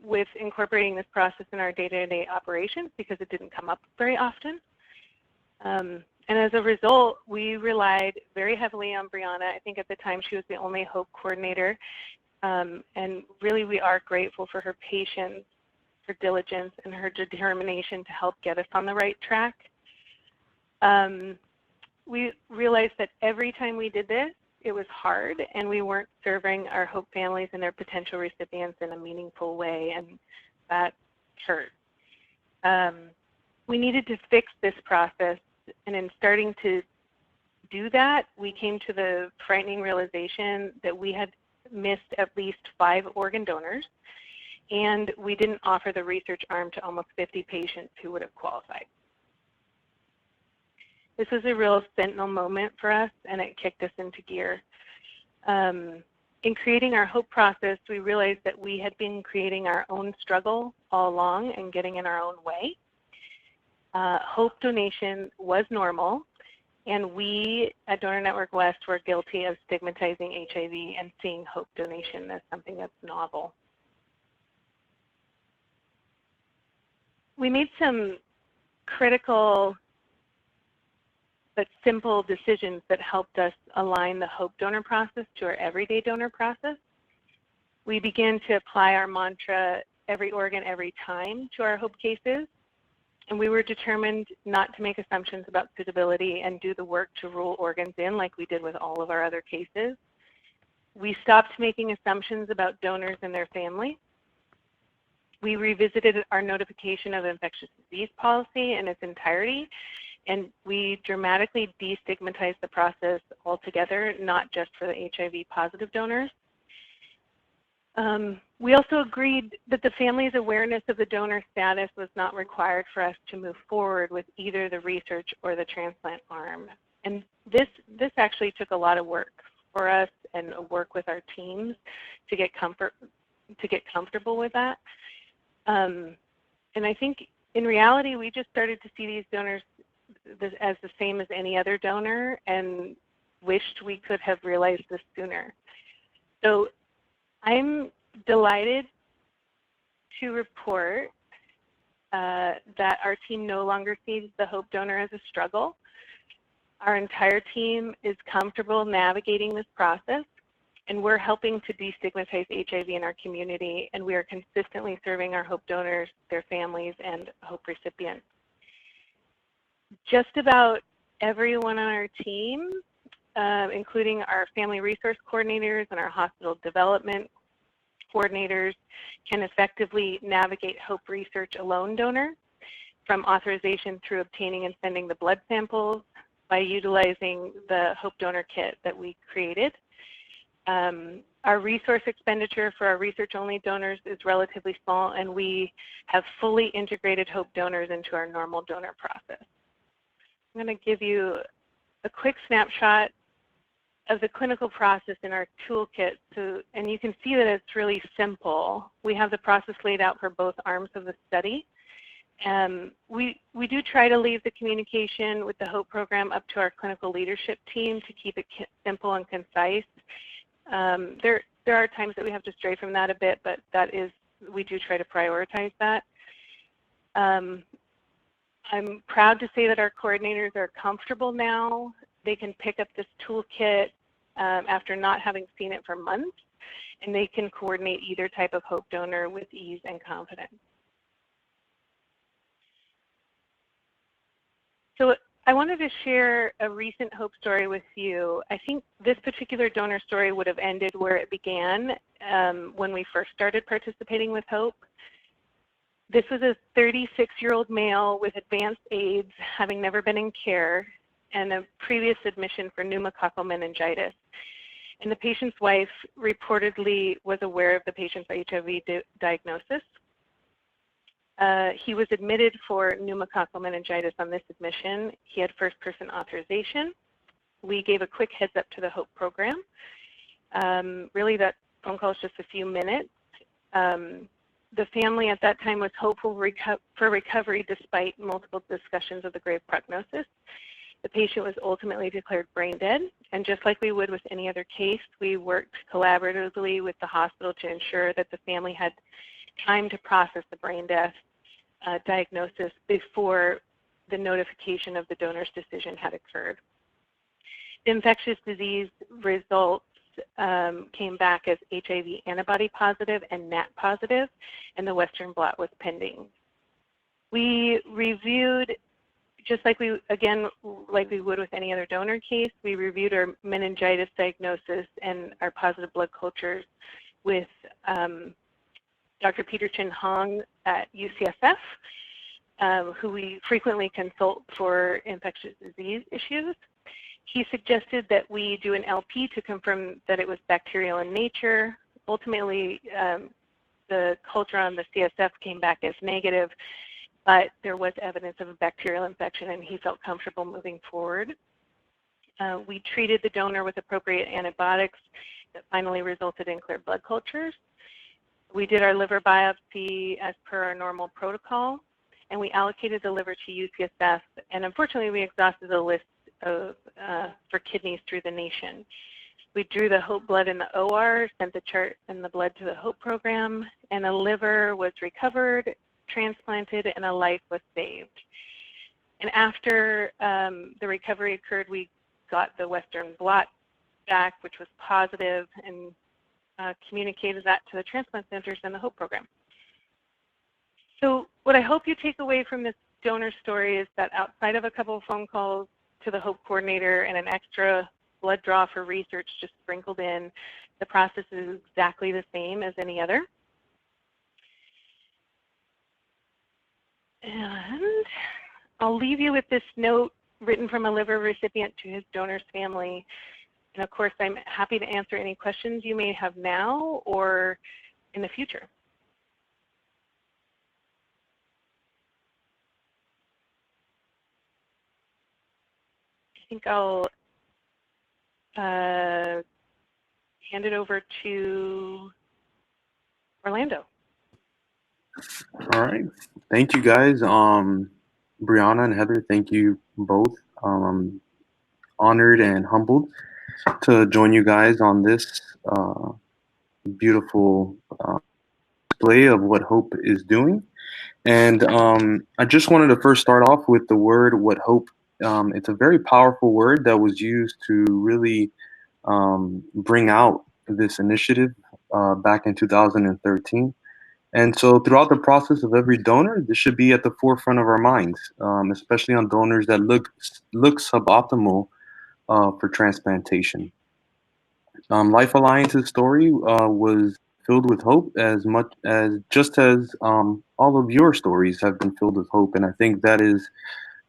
with incorporating this process in our day-to-day operations because it didn't come up very often. And as a result, we relied very heavily on Brianna. I think at the time she was the only HOPE coordinator. And really we are grateful for her patience, her diligence, and her determination to help get us on the right track. We realized that every time we did this, it was hard, and we weren't serving our HOPE families and their potential recipients in a meaningful way, and that hurt. We needed to fix this process, and in starting to do that, we came to the frightening realization that we had missed at least 5 organ donors, and we didn't offer the research arm to almost 50 patients who would have qualified. This was a real sentinel moment for us, and it kicked us into gear. In creating our HOPE process, we realized that we had been creating our own struggle all along and getting in our own way. HOPE donation was normal, and we at Donor Network West were guilty of stigmatizing HIV and seeing HOPE donation as something that's novel. We made some critical but simple decisions that helped us align the HOPE donor process to our everyday donor process. We began to apply our mantra, every organ, every time, to our HOPE cases, and we were determined not to make assumptions about suitability and do the work to rule organs in like we did with all of our other cases. We stopped making assumptions about donors and their families. We revisited our notification of infectious disease policy in its entirety, and we dramatically destigmatized the process altogether, not just for the HIV positive donors. We also agreed that the family's awareness of the donor status was not required for us to move forward with either the research or the transplant arm. And this actually took a lot of work for us and work with our teams to get comfortable with that. And I think in reality, we just started to see these donors as the same as any other donor and wished we could have realized this sooner. So I'm delighted to report that our team no longer sees the HOPE donor as a struggle. Our entire team is comfortable navigating this process, and we're helping to destigmatize HIV in our community, and we are consistently serving our HOPE donors, their families, and HOPE recipients. Just about everyone on our team, including our family resource coordinators and our hospital development coordinators, can effectively navigate HOPE research alone donor, from authorization through obtaining and sending the blood samples by utilizing the HOPE donor kit that we created. Our resource expenditure for our research-only donors is relatively small, and we have fully integrated HOPE donors into our normal donor process. I'm going to give you a quick snapshot of the clinical process in our toolkit, and you can see that it's really simple. We have the process laid out for both arms of the study. We do try to leave the communication with the HOPE program up to our clinical leadership team to keep it simple and concise. There are times that we have to stray from that a bit, but we do try to prioritize that. I'm proud to say that our coordinators are comfortable now. They can pick up this toolkit after not having seen it for months, and they can coordinate either type of HOPE donor with ease and confidence. So I wanted to share a recent HOPE story with you. I think this particular donor story would have ended where it began when we first started participating with HOPE. This was a 36-year-old male with advanced AIDS, having never been in care, and a previous admission for pneumococcal meningitis. And the patient's wife reportedly was aware of the patient's HIV diagnosis. He was admitted for pneumococcal meningitis on this admission. He had first-person authorization. We gave a quick heads up to the HOPE program. Really, that phone call is just a few minutes. The family at that time was hopeful for recovery despite multiple discussions of the grave prognosis. The patient was ultimately declared brain dead, and just like we would with any other case, we worked collaboratively with the hospital to ensure that the family had time to process the brain death diagnosis before the notification of the donor's decision had occurred. The infectious disease results came back as HIV antibody positive and NAT positive, and the Western blot was pending. We reviewed, just like we would with any other donor case, we reviewed our meningitis diagnosis and our positive blood cultures with Dr. Peter Chin Hong at UCSF, who we frequently consult for infectious disease issues. He suggested that we do an LP to confirm that it was bacterial in nature. Ultimately, the culture on the CSF came back as negative, but there was evidence of a bacterial infection and he felt comfortable moving forward. We treated the donor with appropriate antibiotics that finally resulted in clear blood cultures. We did our liver biopsy as per our normal protocol, and we allocated the liver to UCSF, and unfortunately we exhausted the list of, for kidneys through the nation. We drew the HOPE blood in the OR, sent the chart and the blood to the HOPE program, and a liver was recovered, transplanted, and a life was saved. And after the recovery occurred, we got the Western blot back, which was positive, and communicated that to the transplant centers and the HOPE program. So what I hope you take away from this donor story is that outside of a couple of phone calls to the HOPE coordinator and an extra blood draw for research just sprinkled in, the process is exactly the same as any other. And I'll leave you with this note written from a liver recipient to his donor's family. And of course, I'm happy to answer any questions you may have now or in the future. I think I'll hand it over to Orlando. All right. Thank you, guys. Brianna and Heather, thank you both. I'm honored and humbled to join you guys on this beautiful display of what HOPE is doing. And I just wanted to first start off with the word what HOPE. It's a very powerful word that was used to really bring out this initiative back in 2013. And so throughout the process of every donor, this should be at the forefront of our minds, especially on donors that look suboptimal for transplantation. Life Alliance's story was filled with hope as much as just as all of your stories have been filled with hope. And I think that is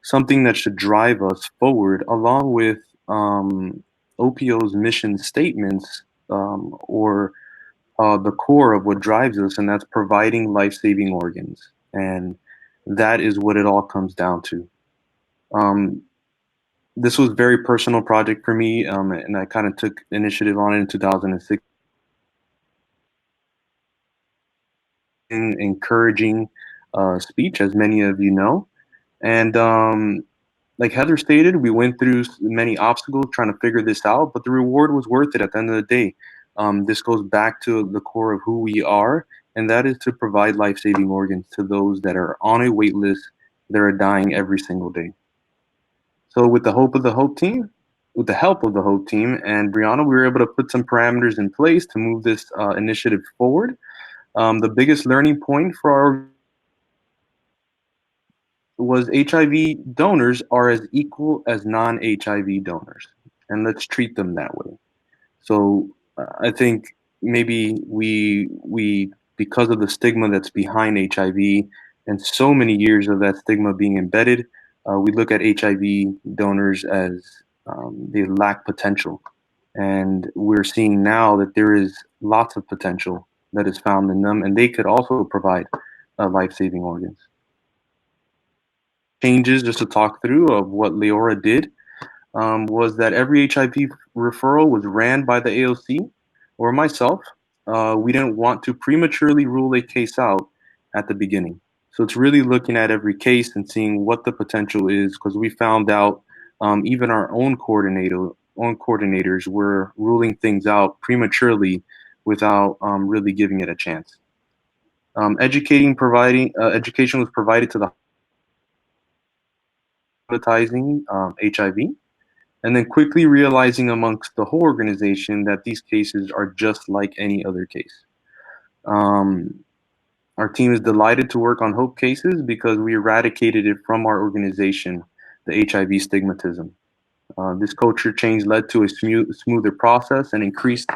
something that should drive us forward along with OPO's mission statements or the core of what drives us, and that's providing life-saving organs. And that is what it all comes down to. This was a very personal project for me, and I kind of took initiative on it in 2006. Encouraging speech, as many of you know. And like Heather stated, we went through many obstacles trying to figure this out, but the reward was worth it at the end of the day. This goes back to the core of who we are, and that is to provide life-saving organs to those that are on a wait list that are dying every single day. So with the help of the HOPE team, and Brianna, we were able to put some parameters in place to move this initiative forward. The biggest learning point for our was HIV donors are as equal as non-HIV donors, and let's treat them that way. So I think maybe we because of the stigma that's behind HIV and so many years of that stigma being embedded, we look at HIV donors as they lack potential. And we're seeing now that there is lots of potential that is found in them, and they could also provide life-saving organs. Changes, just to talk through, of what Leora did was that every HIV referral was ran by the AOC or myself. We didn't want to prematurely rule a case out at the beginning. So it's really looking at every case and seeing what the potential is, because we found out even our own coordinators were ruling things out prematurely without really giving it a chance. Education was provided to the advertising HIV, and then quickly realizing amongst the whole organization that these cases are just like any other case. Our team is delighted to work on HOPE cases because we eradicated it from our organization, the HIV stigmatism. This culture change led to a smoother process and increased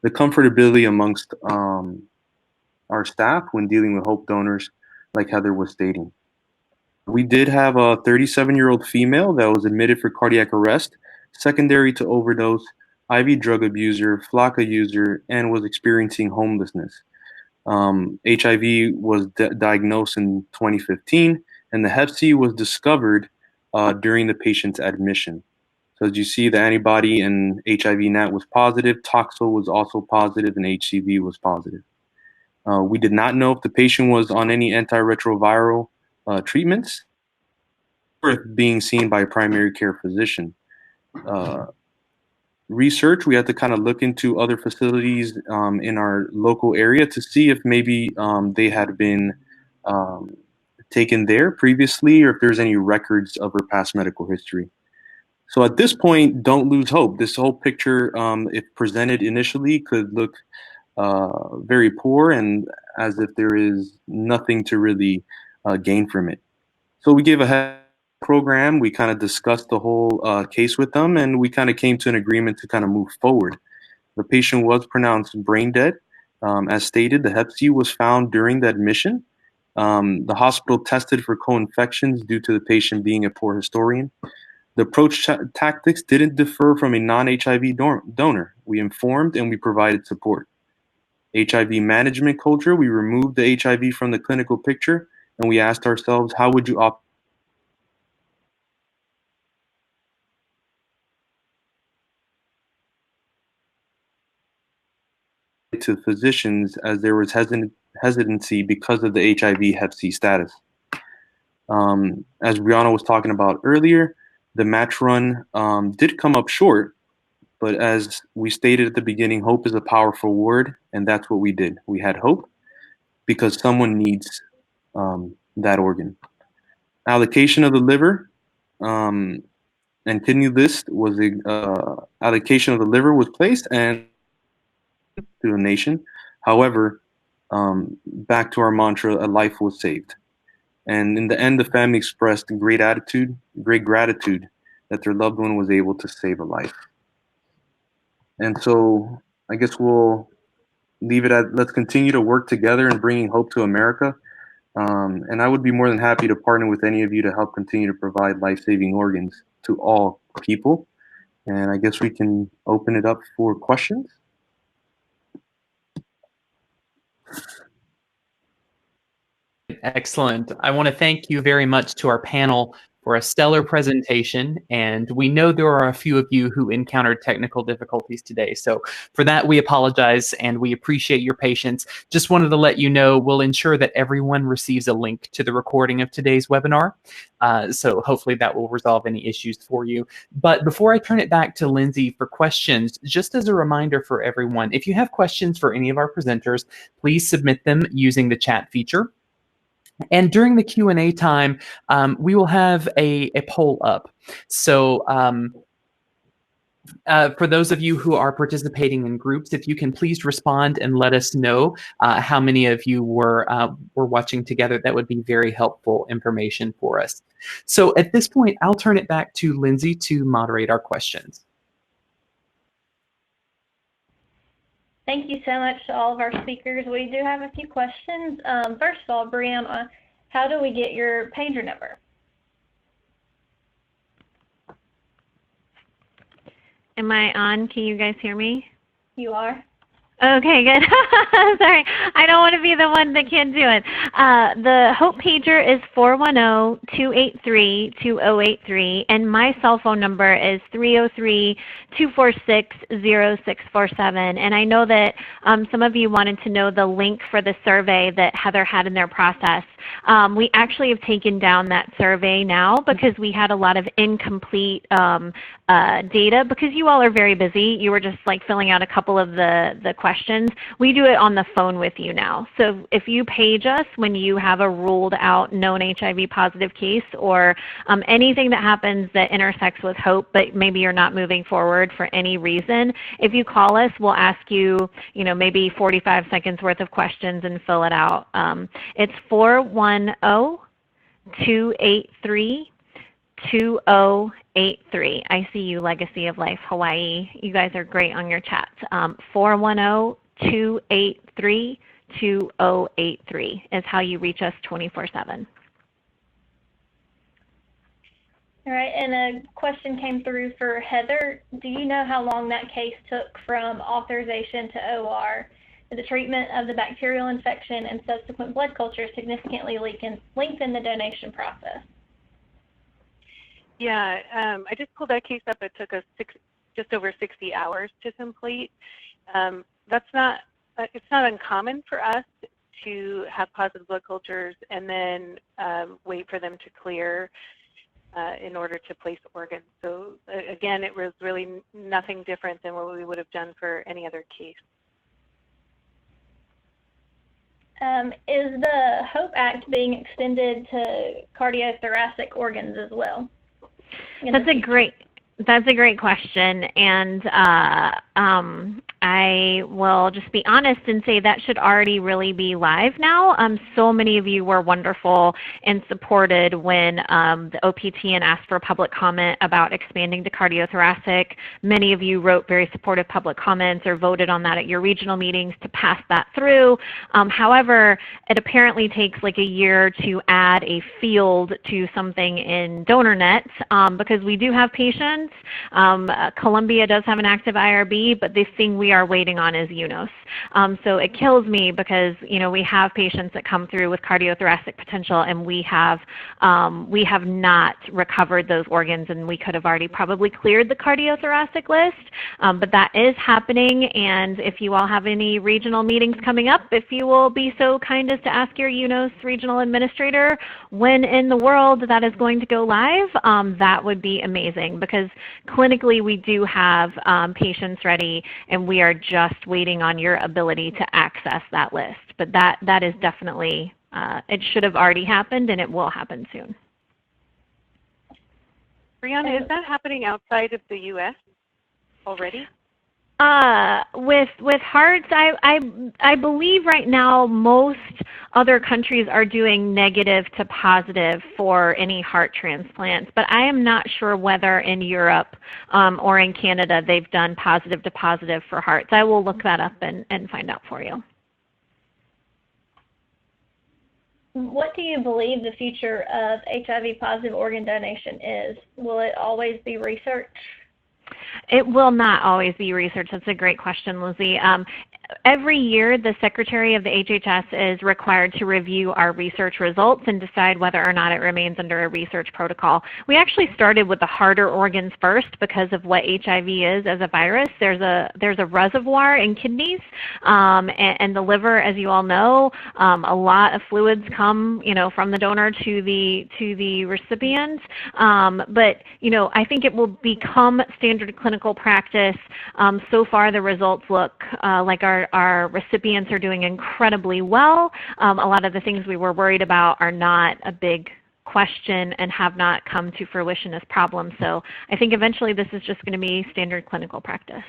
the comfortability amongst our staff when dealing with HOPE donors, like Heather was stating. We did have a 37-year-old female that was admitted for cardiac arrest secondary to overdose, IV drug abuser, FLACA user, and was experiencing homelessness. HIV was diagnosed in 2015, and the Hep C was discovered during the patient's admission. So as you see, the antibody and HIV NAT was positive, Toxo was also positive, and HCV was positive. We did not know if the patient was on any antiretroviral treatments or if being seen by a primary care physician. Research, we had to kind of look into other facilities in our local area to see if maybe they had been taken there previously or if there's any records of her past medical history. So at this point, don't lose hope. This whole picture, if presented initially, could look very poor and as if there is nothing to really gain from it. So we gave a program. We kind of discussed the whole case with them, and we kind of came to an agreement to kind of move forward. The patient was pronounced brain dead. As stated, the Hep C was found during the admission. The hospital tested for co-infections due to the patient being a poor historian. The approach tactics didn't differ from a non-HIV donor. We informed and we provided support. HIV management culture, we removed the HIV from the clinical picture, and we asked ourselves, how would you opt to physicians as there was hesitancy because of the HIV Hep C status. As Brianna was talking about earlier, the match run did come up short, but as we stated at the beginning, hope is a powerful word, and that's what we did. We had hope because someone needs that organ. Allocation of the liver and kidney list was the allocation of the liver was placed and to the nation. However, back to our mantra, a life was saved. And in the end, the family expressed great gratitude that their loved one was able to save a life. And so I guess we'll leave it at, let's continue to work together in bringing hope to America. And I would be more than happy to partner with any of you to help continue to provide life-saving organs to all people. And I guess we can open it up for questions. Excellent. I want to thank you very much to our panel for a stellar presentation, and we know there are a few of you who encountered technical difficulties today. So for that, we apologize and we appreciate your patience. Just wanted to let you know we'll ensure that everyone receives a link to the recording of today's webinar. So hopefully that will resolve any issues for you. But before I turn it back to Lindsay for questions, just as a reminder for everyone, if you have questions for any of our presenters, please submit them using the chat feature. And during the Q&A time, we will have a poll up. So for those of you who are participating in groups, if you can please respond and let us know how many of you were watching together, that would be very helpful information for us. So at this point, I'll turn it back to Lindsay to moderate our questions. Thank you so much to all of our speakers. We do have a few questions. First of all, Brianna, how do we get your pager number? Am I on? Can you guys hear me? You are. Okay, good. Sorry, I don't want to be the one that can't do it. The Hope pager is 410-283-2083, and my cell phone number is 303-246-0647. And I know that some of you wanted to know the link for the survey that Heather had in their process. We actually have taken down that survey now because we had a lot of incomplete data because you all are very busy. You were just like filling out a couple of the questions. We do it on the phone with you now. So if you page us when you have a ruled out known HIV positive case or anything that happens that intersects with hope, but maybe you're not moving forward for any reason, if you call us, we'll ask you, maybe 45 seconds worth of questions and fill it out. It's 410-283-2083. I see you, Legacy of Life Hawaii. You guys are great on your chats. 410-283-2083 is how you reach us 24/7. All right, and a question came through for Heather. Do you know how long that case took from authorization to OR? The treatment of the bacterial infection and subsequent blood culture significantly lengthened the donation process. Yeah, I just pulled that case up. It took us just over 60 hours to complete. It's not uncommon for us to have positive blood cultures and then wait for them to clear in order to place organs. So again, it was really nothing different than what we would have done for any other case. Is the HOPE Act being extended to cardiothoracic organs as well? That's a great question, and I will just be honest and say that should already really be live now. So many of you were wonderful and supported when the OPTN asked for public comment about expanding to cardiothoracic. Many of you wrote very supportive public comments or voted on that at your regional meetings to pass that through. However, it apparently takes like a year to add a field to something in DonorNet because we do have patients. Columbia does have an active IRB, but the thing we are waiting on is UNOS. So it kills me because we have patients that come through with cardiothoracic potential, and we have not recovered those organs, and we could have already probably cleared the cardiothoracic list. But that is happening, and if you all have any regional meetings coming up, if you will be so kind as to ask your UNOS regional administrator when in the world that is going to go live, that would be amazing, because clinically we do have patients ready, and we are just waiting on your ability to access that list. But that is definitely, it should have already happened, and it will happen soon. Brianna, is that happening outside of the U.S. already? With hearts, I believe right now most other countries are doing negative to positive for any heart transplants, but I am not sure whether in Europe or in Canada they've done positive to positive for hearts. I will look that up and find out for you. What do you believe the future of HIV positive organ donation is? Will it always be research? It will not always be research. That's a great question, Lizzie. Every year, the Secretary of the HHS is required to review our research results and decide whether or not it remains under a research protocol. We actually started with the harder organs first because of what HIV is as a virus. There's a reservoir in kidneys and the liver, as you all know. A lot of fluids come, from the donor to the recipient. But I think it will become standard clinical practice. So far, the results look like our recipients are doing incredibly well. A lot of the things we were worried about are not a big question and have not come to fruition as problems. So I think eventually this is just going to be standard clinical practice.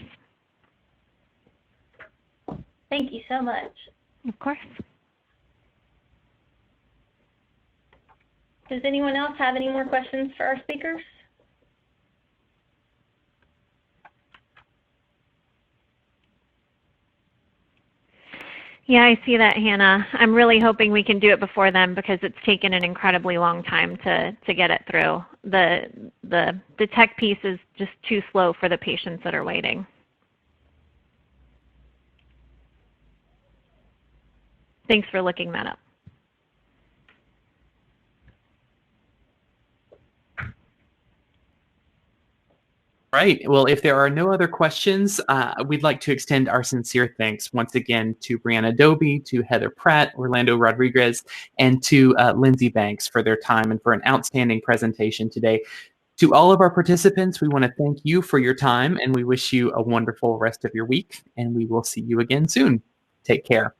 Thank you so much. Of course. Does anyone else have any more questions for our speakers? Yeah, I see that, Hannah. I'm really hoping we can do it before then because it's taken an incredibly long time to get it through. The tech piece is just too slow for the patients that are waiting. Thanks for looking that up. Right. Well, if there are no other questions, we'd like to extend our sincere thanks once again to Brianna Doby, to Heather Pratt, Orlando Rodriguez, and to Lindsay Banks for their time and for an outstanding presentation today. To all of our participants, we want to thank you for your time, and we wish you a wonderful rest of your week, and we will see you again soon. Take care.